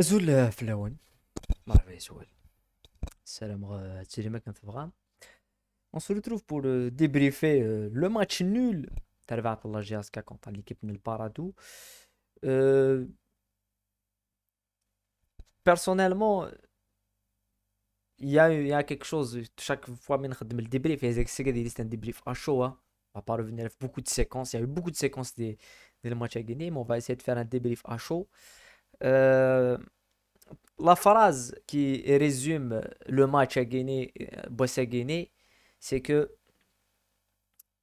زول في الأول مرحبا يا زول. السلام هادشي ما كنتبغى. On se retrouve pour débriefer le match nul تبع la GSK contre l'équipe de Paradou. Euh, Personnellement, il y a quelque chose, chaque fois que je fais le débrief, c'est un débrief à chaud. Hein. On va pas revenir à beaucoup de séquences. Il y a eu beaucoup de séquences des matchs à gagner, mais on va essayer de faire un débrief à chaud. Euh, la phrase qui résume le match à gagner, Boss à gagner, c'est que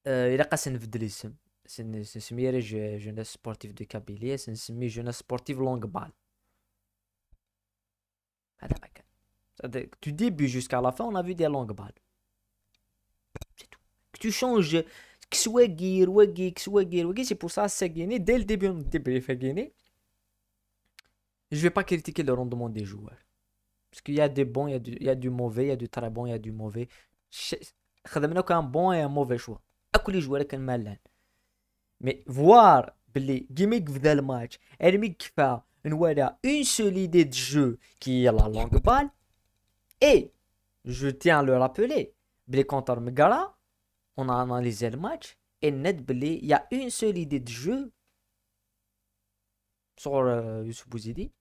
إلا قاس نبدل الاسم سنسميه جوناس سبورتيف دو كابيليا سنسميه جوناس سبورتيف لونغ بال. هذا ما كان. Du début jusqu'à la fin, on a vu des longues balles. C'est tout. Que tu changes Xwagir, Wagir, Xwagir, Wagir, c'est pour ça c'est gagné. Dès le début, on débrief à gagner. Je vais pas critiquer le rendement des joueurs. Parce qu'il y a des bons, il y a du mauvais, il y a du très bon, il y a du mauvais. خدمنا كان bon et un mauvais choix. كل joueur كان مالان. Mais voir بلي gimmick في ذا الماتش ارمي كفا نورا une seule idée de jeu qui est la longue balle. Et je tiens à le rappeler, بلي contre Megara, on a analysé le match et net بلي il y a une seule idée de jeu sur Youssouf Bouzidi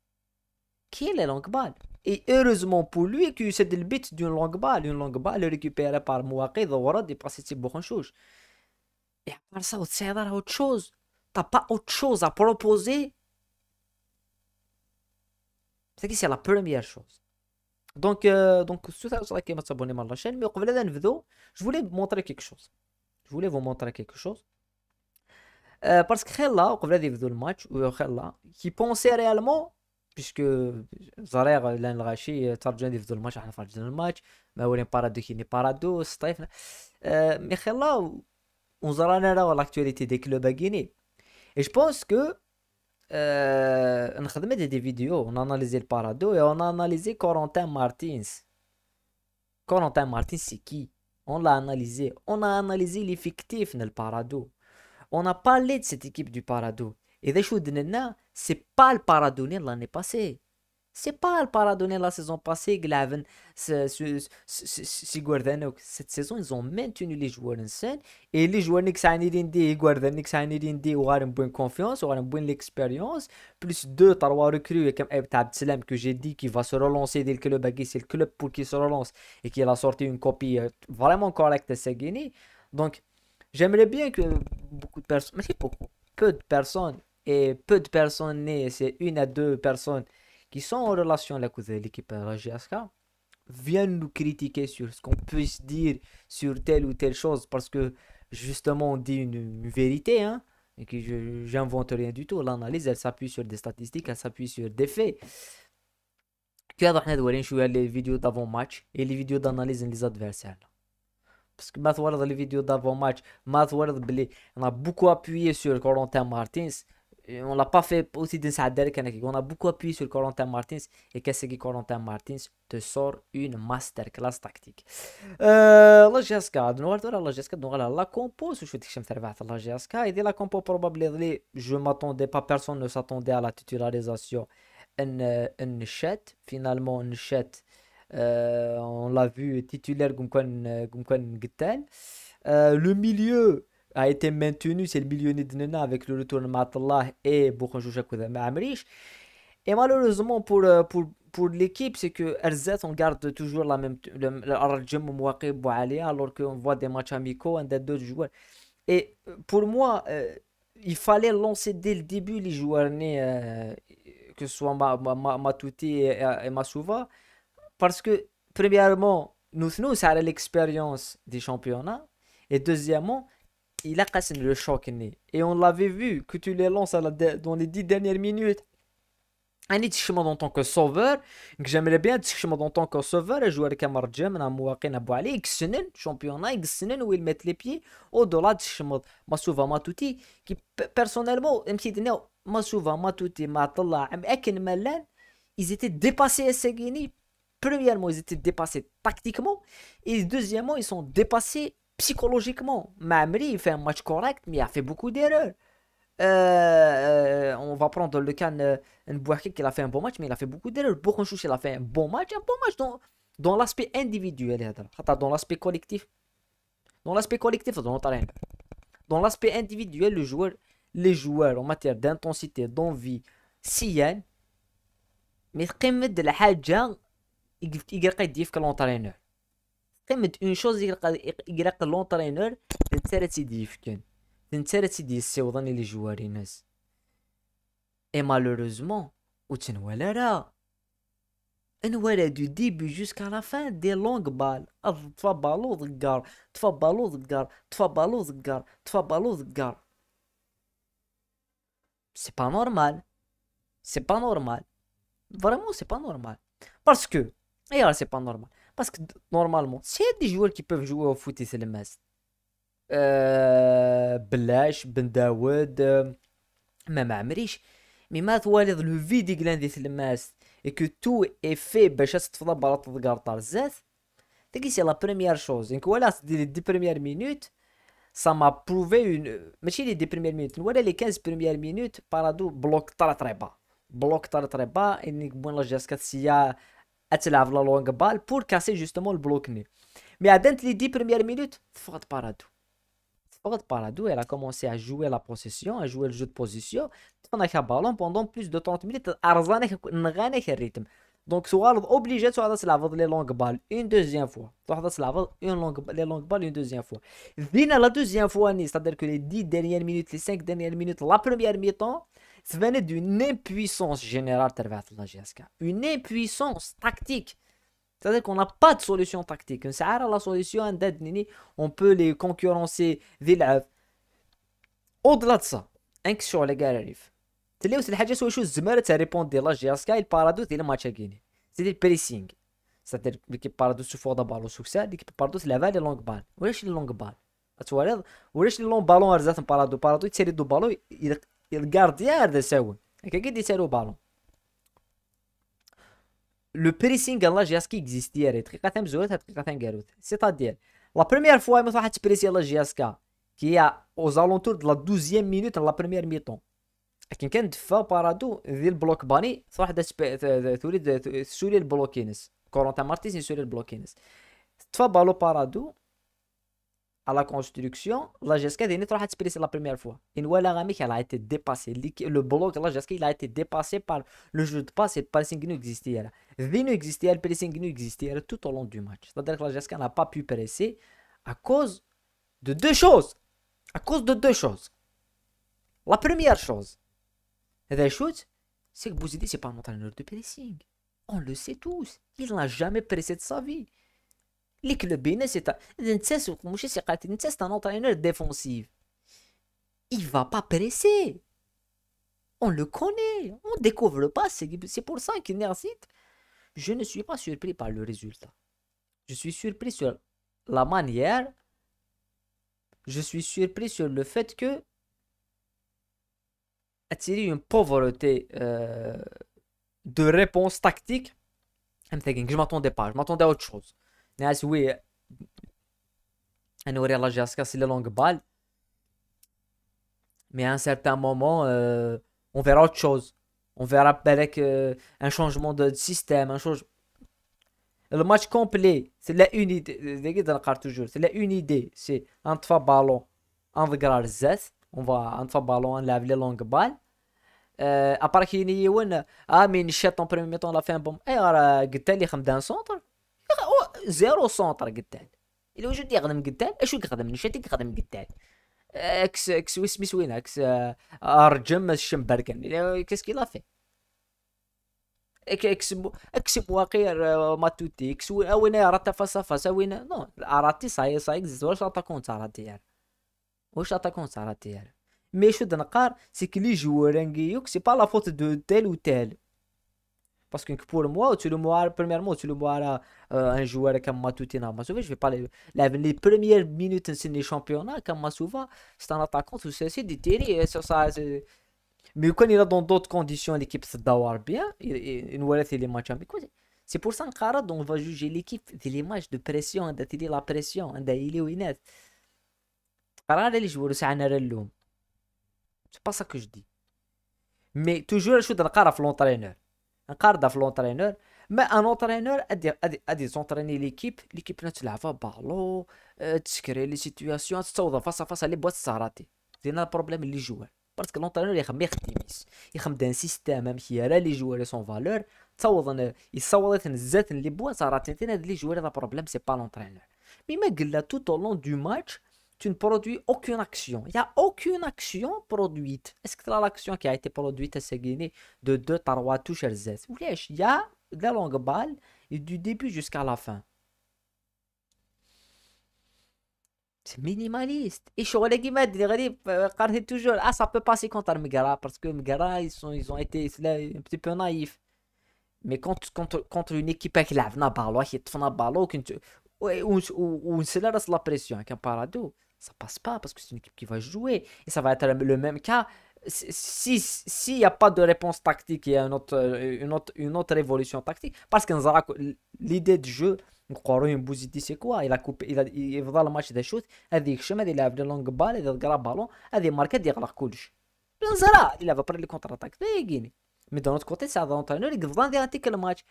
qui est la longue balle. Et heureusement pour lui que c'est le but d'une longue balle récupérée par Mouakid Warad et passée sur Bourhanchouch. Et à part ça, c'est autre chose. T'as pas autre chose à proposer. C'est la première chose. Donc tout ça, c'est vrai qu'il m'a s'abonner à la chaîne. Mais au la vidéo, je voulais vous montrer quelque chose. Je voulais vous montrer quelque chose. Parce que là, au la vidéo le match, ou là, qui pensait réellement, puisque Zarer, l'an Rachi, ترجع دي vidéo le match, احنا فرجنا الماتش ما ورين بارادو كي ني بارادو سطيف. Mais là, on زرانا l'actualité des clubs à Guinée. Et je pense que on a fait des vidéos, on a analysé le Parado et on a analysé Corentin Martins. Corentin Martins, c'est qui? On l'a analysé. On a analysé l'effectif dans le Parado. On a parlé de cette équipe du Parado. Et des choses c'est pas le Paradonien de l'année passée. C'est pas le Paradonien de la saison passée, Glaven, Sigurdanok. Cette saison, ils ont maintenu les joueurs en scène. Et les joueurs Nixanirindi, Guardan Nixanirindi, ont une bonne confiance, ont une bonne expérience. Plus 2-3 recrues, comme Ebtab Tselem, que j'ai dit qu'il va se relancer dès le club. C'est le club pour qu'il se relance et qu'il a sorti une copie vraiment correcte de Seguini. Donc, j'aimerais bien que beaucoup de personnes, mais c'est beaucoup, peu de personnes, et peu de personnes nées, c'est une à deux personnes qui sont en relation avec l'équipe la GSK, viennent nous critiquer sur ce qu'on puisse dire sur telle ou telle chose parce que justement on dit une vérité, hein, et que j'invente rien du tout. L'analyse elle s'appuie sur des statistiques, elle s'appuie sur des faits. كي هذا حنا دورين شويه les vidéos d'avant match et les vidéos d'analyse des adversaires. Parce que maintenant dans les vidéos d'avant match, on a beaucoup appuyé sur Corentin Martins. Et on l'a pas fait aussi d'un Sader on a beaucoup appuyé sur Corentin Martins. Et qu'est-ce que Corentin Martins te sort une masterclass tactique. La GSK, la GSK, la compo, je suis la GSK, et la compo probablement, je m'attendais pas, personne ne s'attendait à la titularisation. Un chat, finalement, un chat. On l'a vu titulaire comme Gittel. Le milieu a été maintenu, c'est le milieu Nidnena avec le retour de Matallah et Boukhonjouja Amrish. Et malheureusement pour l'équipe, c'est que RZ on garde toujours la même alors qu'on voit des matchs amicaux, un des deux joueurs. Et pour moi, il fallait lancer dès le début les joueurs nés, que ce soit Matouti et Masouva. Parce que, premièrement, nous ça a l'expérience des championnats. Et deuxièmement, il a cassé le choc. Et on l'avait vu, que tu les lances dans les 10 dernières minutes. Un chemin en tant que sauveur, que j'aimerais bien chemin en tant que sauveur, et jouer avec un marjem, un mouakin, un boali, Xenen, championnat, Xenen, où ils mettent les pieds au-delà de chemin. Masouva Matouti, qui personnellement, Masouva Matouti, Matalla, Ekin Mellen, ils étaient dépassés à Seguini. Premièrement, ils étaient dépassés tactiquement. Et deuxièmement, ils sont dépassés psychologiquement. Mamri, il fait un match correct, mais il a fait beaucoup d'erreurs. On va prendre le cas de Mbouakek qui a fait un bon match, mais il a fait beaucoup d'erreurs. Bourg-en-Chouch, il a fait un bon match dans l'aspect individuel. Dans l'aspect collectif. Dans l'aspect collectif, dans l'aspect individuel, les joueurs en matière d'intensité, d'envie, سيان mais قمة د الحاجة يقرق يدير في لونطرينور قمة اون شوز يقرق لونطرينور تنتسالى تيدي يفكن تنتسالى تيدي يسيوضني لي جواري ناس اي مالوروزمون وتنوالا راه انوالا دو ديبي جوسكا لا فان دي لونغ بال طفا بالو ضقار طفا بالو ضقار طفا بالو ضقار طفا بالو ضقار سي با نورمال سي با نورمال Vraiment, c'est pas normal. Parce que, et alors, c'est pas normal. Parce que normalement, s'il y a des joueurs qui peuvent jouer au foot et c'est le mas. Blash, Ben Daoud, même Amrish. Mais maintenant, le vide qui est le mas et que tout est fait, ben, je sais pas, balat de gartar zet. C'est la première chose. Donc voilà, les 10 premières minutes, ça m'a prouvé une. Mais si les 10 premières minutes, voilà les 15 premières minutes, Parado bloque très bas. Bloque très bas et bon la Jessica Sia attelave la longue balle pour casser justement le bloc né. Mais à les 10 premières minutes, Ford Parado, elle a commencé à jouer la possession, à jouer le jeu de position. On a ballon pendant plus de 30 minutes. Arzanek n'ganek rythme. Donc, soit obligé de se laver les longues balles une deuxième fois. Soit se laver les longues balles une deuxième fois. Vina la deuxième fois, c'est-à-dire que les 10 dernières minutes, les 5 dernières minutes, la première mi-temps, ça venait d'une impuissance générale de la GSK. Une impuissance tactique. C'est-à-dire qu'on n'a pas de solution tactique. C'est la solution, on peut les concurrencer. Au-delà de ça, sur les gars arrivent. تلاقيو الحاجه سوا شو الزماره تاع ريبوند ديال لا جي اس كاي البارادو ديال الماتش كيني سيتي البريسينغ ساتير ليكيب بارادو سو فور دا بالو سوكسا ليكيب بارادو تلعبها لي لونغ بال ولاش لي لونغ بال اتواليض ولاش لي لونغ بالون رزات بارادو يتسالي دو بالو الكارديان هذا ساون هكا كي يتسالو بالون لو بريسينغ لا جي اس كي اكزيستيري دقيقه مزوره دقيقه كاروت سيتادير لا بروميير فوا ما واحد تبريسي لا جي اس كا كي هي aux alentours de la 12e minute de la première mi-temps لكن كان دفا بارادو ديال البلوك باني صراحه تولي سولي البلوكينس كورونتا مارتيز سولي البلوكينس دفا بالو بارادو على كونستركسيون لا جيسكا ديني راح تسبريسي لا بروميير فوا ان ولا غاميك elle a été dépassé le bloc la جيسكا il a été dépassé par le jeu de passe et le pressing nous existait Vino existait le pressing nous existait tout au long du match c'est-à-dire que la جيسكا n'a pas pu presser à cause de deux choses la première chose la chose, c'est que Bouzidi, c'est pas un entraîneur de pressing. On le sait tous. Il n'a jamais pressé de sa vie. Les clubs, c'est un entraîneur défensif. Il va pas presser. On le connaît. On découvre pas. C'est pour ça qu'il n'incite. Je ne suis pas surpris par le résultat. Je suis surpris sur la manière. Je suis surpris sur le fait que attirer une pauvreté de réponse tactique. Je m'attendais pas, je m'attendais à autre chose. Oui, on aurait la GSK c'est les longues balles. Mais à un certain moment, on verra autre chose. On verra avec un changement de système, un changement. Le match complet, c'est la unité. C'est la unité. C'est un fois ballon, un degré Z. On va un fois ballon, on lève les longues balles. ابار كاين وين من شات اون بريمي ميطون لا فان بوم اي راه قلت لي خمدان سونتر زيرو سونتر قلت الا وجد يخدم قلت اشو يخدم نشاتي يخدم قلت اكس ويسميس وين اكس ارجم الشمبركن كاسكي لا في اكس مواقير ما توتي اكس وين راه تفاصا فاسا وين نو اراتي صاي اكزيست واش اتاكون تاع تيار واش اتاكون تاع تيار Mais je c'est que les joueurs, c'est pas la faute de tel ou tel. Parce que pour moi, tu le vois, premièrement, tu le vois un joueur comme Matoutina Masouva, je vais pas les premières minutes dans les championnats, comme Masouva, c'est un attaquant, tout ça, c'est des télé, ça. Mais quand il est dans d'autres conditions, l'équipe se doit bien, il nous reste les matchs amicaux. C'est pour ça qu'on va juger l'équipe, les matchs de pression, de la pression, il est où il est. Les joueurs, c'est un relou. C'est pas ça que je dis. Mais toujours, je suis dans l'entraîneur. Un quart de l'entraîneur. Mais un entraîneur a des entraîner l'équipe là, tu la vas ballon, tu crées les situations, tu t'en face à face à les boîtes s'arrêter. C'est un problème les joueurs. Parce que l'entraîneur il خم يخدميس يخم d'un système qui يرى les joueurs et son valeur تصوض انا يصوض الزات اللي بوا صارت هاد les joueurs هذا problème c'est pas l'entraîneur. Mais ما قلنا tout au long du match tu ne produis aucune action. Il n'y a aucune action produite. Est-ce que l'action qui a été produite à Seguini de 2 3 touches à Z? Il y a de la longue balle et du début jusqu'à la fin. C'est minimaliste. Et je regarde toujours. Ah, ça peut passer contre Megara parce que Megara, ils ont été un petit peu naïfs. Mais contre une équipe qui lave na ballon, qui te fait na ballon, ou c'est là la pression, qu'un parado, ça passe pas parce que c'est une équipe qui va jouer. Et ça va être le même cas. S'il n'y a pas de réponse tactique, il y a une autre évolution tactique. Parce que l'idée du jeu, نقارو بوزيتي سي كوا الى كوبي الى يفضل الماتش ذا شوت هذيك الشم هذه يلعب لي لونغ بال هذا قرا بالون هذه ماركات يغلق كلش بنزرا يلعب بري لي كونتر اتاك تيغيني مي دون اوت كوتي سا دونترينور يقدر يعطيك الماتش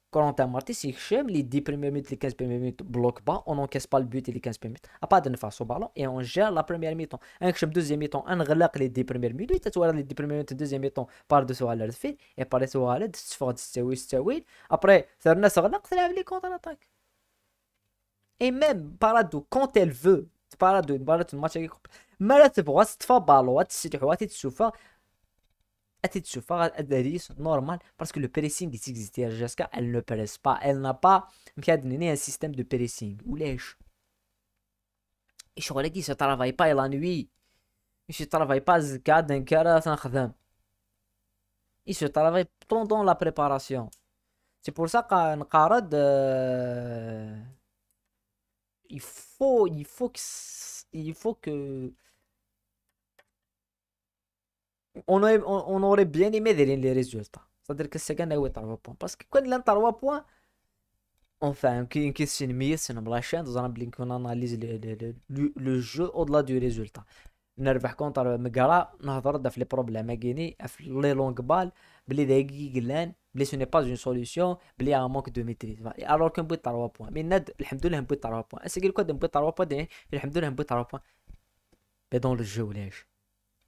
Corentin Martis, les 10 premières minutes, les 15 premières minutes bloquent pas, on n'encaisse pas le but et les 15 premières minutes, à pas de face au ballon et on gère la première mi-temps. Un deuxième mi-temps, on relâche les 10 premières minutes, tu vois les 10 premières minutes, deuxième mi-temps, par-dessus à l'air de fait, et par-dessus à l'air de se faire distribuer. Après, ça relâche, ça lève les contre-attaques. Et même, Parado, quand elle veut, Parado, le match avec mais tu vois, c'est pas ballon, tu vois, tu souffres. Normal parce que le pressing qui existe à Jessica, elle ne presse pas, elle n'a pas un système de pressing ou lèche et je crois qu'il se travaille pas la nuit, il se travaille pas d'un cara il se travaille pendant la préparation. C'est pour ça qu'un carade il faut que on aurait bien aimé les résultats. C'est-à-dire que c'est gagné 3 points. Parce que quand il a 3 points, enfin, qui c'est mieux, c'est la chaîne, on analyse le jeu au-delà du résultat. نربح كونتر مقرا نهضر في لي بروبليم كاينين في لي لونغ بال بلي دايقي قلان بلي سو ني با اون سوليوشن بلي ان مونك دو ميتريز الوغ كو نبوي 3 بوين مي ناد الحمد لله نبوي 3 بوين اسكي كو نبوي 3 بوين الحمد لله نبوي 3 بوين بي دون لو جو ولاش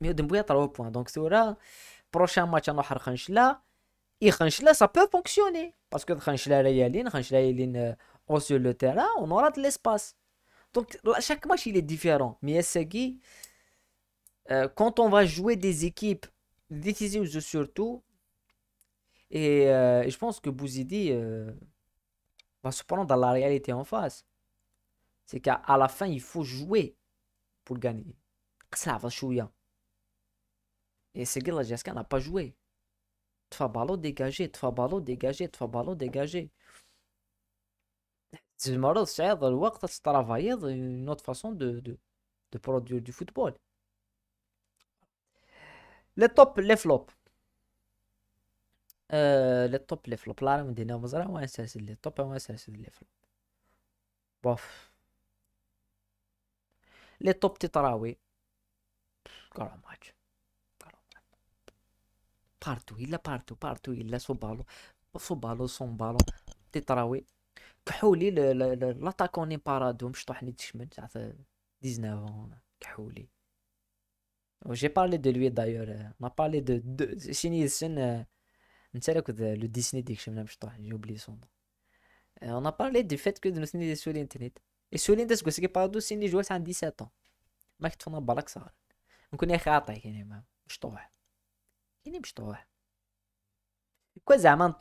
مي نبوي 3 بوين دونك سورا prochain match نروح Khanchla et Khanchla ça peut fonctionner parce que Khanchla Rayalin sur le terrain on aura de l'espace donc chaque match il est différent mais Essegui quand on va jouer des équipes décisives surtout et je pense que Bouzidi va se prendre dans la réalité en face c'est qu'à la fin il faut jouer pour gagner ça va chouïa et Essegui la Jessica n'a pas joué. Ballon dégagé, ballon dégagé, ballon dégagé. C'est marrant, c'est le وقت travailler une autre façon de produire du football. Les top, les flops. Les top, les flops. Là, on dit non, mais ouais, c'est les top, ouais, c'est les flops. Bof. Les top تتراوي. Grand match. Partout, il a son ballon, تتراوي. كحولي l'attaquant n'est pas radou, مش طاح نتشمل, ça fait 19 ans, كحولي. J'ai parlé de lui d'ailleurs, on a parlé de Shinisen, le Disney Diction, j'ai oublié son nom. On a parlé du fait que nous sommes sur l'internet. Et sur l'internet, c'est que parado c'est joueur à 17 ans. ما كتفنا بالك صار. نكون خاطئ يعني ما مش طوح. يعني مش طوح. Quoi زعما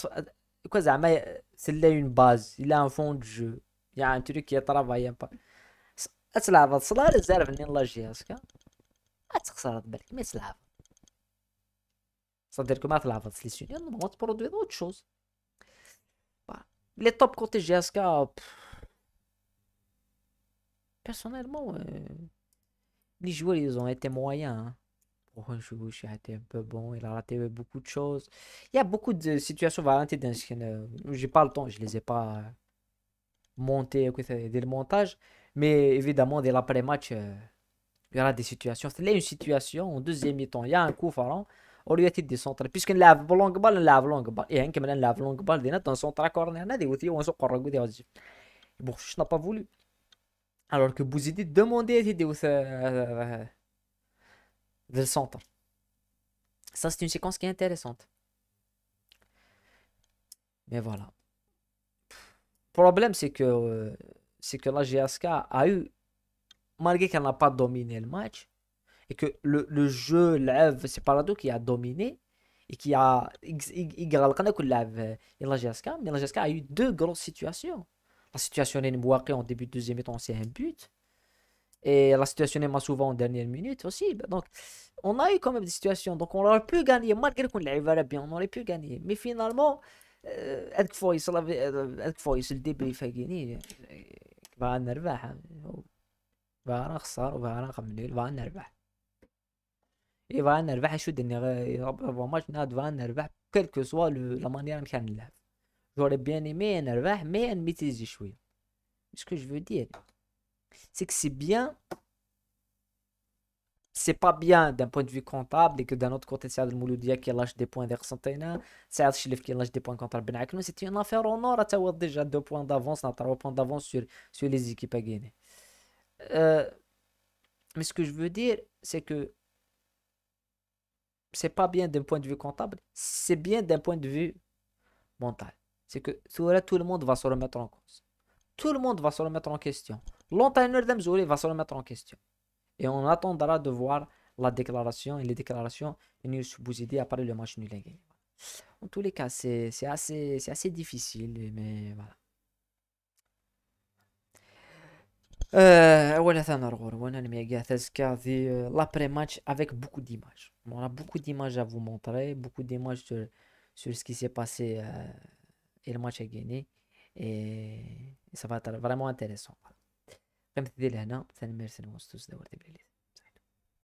c'est là une base, il a un fond de jeu. Il y a un truc qui est travaillé pas. أتلعب الصلاة الزرف اللي الله جهازك. أتخسر بالك ما تلعب. C'est-à-dire que ما تلعب سليسيون non on produit autre chose. Les top côté GSK personnellement les joueurs ils ont été moyens hein. Pour un joueur qui a été un peu bon il a raté beaucoup de choses il y a beaucoup de situations Valentine j'ai pas le temps je les ai pas montées dès le montage mais évidemment dès l'après-match Il y aura des situations. C'est là une situation, en deuxième mi-temps, il y a un coup franc. Au lieu de décentrer, puisqu'on lave long balle, on lave long balle. Et un qui me lave long balle, دينا تنسونطرا كورنر نادي وثي ونسوق الركود يوزي. Bourchich n'a pas voulu. Alors que Bouzidi demandait de le centre. Ça, c'est une séquence qui est intéressante. Mais voilà. Le problème, c'est que la GSK a eu, malgré qu'elle n'a pas dominé le match, et que le jeu, l'œuvre, c'est Parado qui a dominé, et qui a la GSK, mais la GSK a eu deux grosses situations. La situation de Mbouaké en début de deuxième temps, c'est un but. Et la situation est souvent en dernière minute aussi. Donc, on a eu quand même des situations. Donc, on aurait pu gagner, malgré qu'on l'avait bien, on aurait pu gagner. Mais finalement, هذيك فويس هذيك فويس الديبي فاقيني بغا نربح بغا نخسر وبغا نخملي بغا نربح بغا نربح شو دني ماتش ناد بغا نربح كل كو سوا لا مانيير كان نلعب جوري بيان ايمي نربح مي نميتيزي شويه ce que je veux dire c'est que c'est pas bien d'un point de vue comptable et que d'un autre côté, c'est Adel Mouloudia qui lâche des points vers Santana, c'est Adel Chlif qui lâche des points contre Ben Aklou. C'est une affaire en or à t'avoir déjà 2 points d'avance, 3 points d'avance sur les équipes à gagner. Euh, mais ce que je veux dire, c'est que c'est pas bien d'un point de vue comptable, c'est bien d'un point de vue mental. C'est que tout le monde va se remettre en cause. Tout le monde va se remettre en question. L'entraîneur d'Amzouli va se remettre en question. Et on attendra de voir la déclaration et les déclarations de Nils Bouzidi après le match nul. En tous les cas, c'est assez difficile, mais voilà. Voilà, ça n'a rien. Voilà, les méga l'après-match avec beaucoup d'images. On a beaucoup d'images à vous montrer, beaucoup d'images sur ce qui s'est passé et le match est gagné. Et ça va être vraiment intéressant. Comme tu dis, là, merci à tous d'avoir été